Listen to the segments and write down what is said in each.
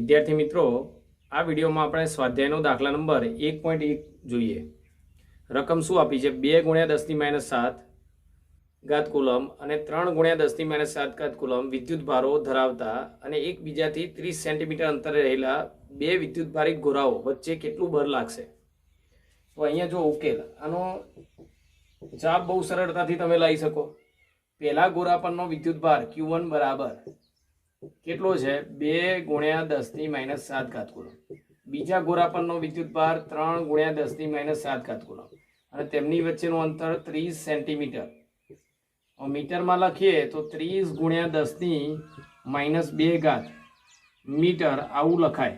વિદ્યાર્થી મિત્રો, આ વિડીયોમાં આપણે સ્વાધ્યાયનો દાખલા નંબર 1.1 જોઈએ. રકમ શું આપી છે? 2 × 10⁻7 ઘાત કુલમ અને 3 × 10⁻7 ઘાત કુલમ વિદ્યુત ભારો ધરાવતા અને એકબીજાથી 30 સેન્ટીમીટર અંતરે રહેલા બે વિદ્યુતભારિત ગોળાઓ વચ્ચે કેટલું બળ લાગશે? તો અહીંયા જો ઉકેલ, આનો જવાબ બહુ સરળતાથી તમે લઈ શકો. પહેલા ગોળા પરનો વિદ્યુતભાર Q1 બરાબર કેટલો છે? 2 × 10⁻7 ઘાત કુલમ. બીજા ગોળા પરનો વિદ્યુતભાર 3 × 10⁻7 ઘાત કુલમ અને તેમની વચ્ચેનું અંતર 30 સેન્ટીમીટર. મીટરમાં લખીએ તો 30 × 10⁻2 ઘાત મીટર આવું લખાય,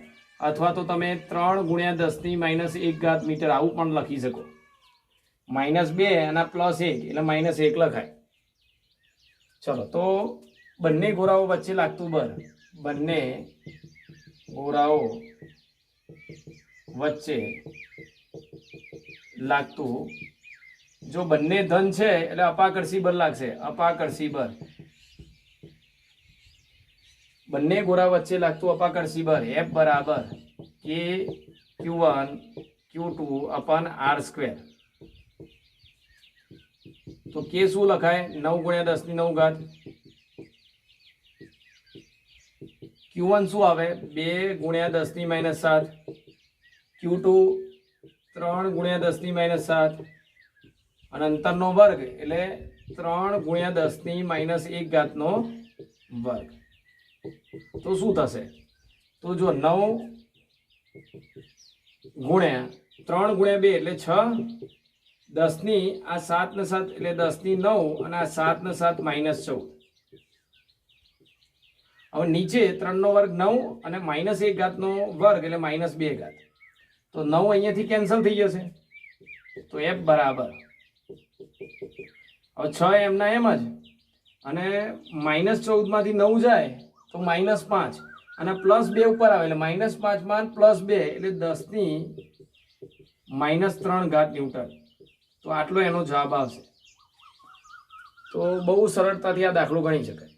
અથવા તો તમે 3 × 10⁻1 ઘાત મીટર આવું પણ લખી શકો. -2 અને +1 એટલે -1 લખાય. ચલો, તો બંને ગોળાઓ વચ્ચે લાગતું બળ, બંને ગોળાઓ વચ્ચે લાગતું, જો બંને ધન છે એટલે અપાકર્ષી બળ લાગશે. અપાકર્ષી બળ, બંને ગોળા વચ્ચે લાગતું અપાકર્ષી બળ F બરાબર કે Q1 Q2 r². તો કે શું લખાય? 9 × 10⁹ ઘાત. Q1 શું આવે? 2 × 10⁻7. Q2 3 × 10⁻7 અને અંતરનો વર્ગ એટલે 3 × 10⁻1 ઘાતનો વર્ગ. તો શું થશે? તો જો 9 × 3 × 2 એટલે 6, 10 ની આ 7 ને 7 એટલે 10 ની 9 અને આ 7 ને 7 -14. હવે નીચે 3 નો વર્ગ 9 અને -1 ઘાતનો વર્ગ એટલે -2 ઘાત. તો 9 અહીંયાથી કેન્સલ થઈ જશે. તો F બરાબર, હવે 6 એમના એમ જ, અને -14 માંથી 9 જાય તો -5 અને +2 ઉપર આવે એટલે -5 માં +2 એટલે 10 ની -3 ઘાત ન્યૂટન. તો આટલો એનો જવાબ આવશે. તો બહુ સરળતાથી આ દાખલો ગણી શકાય.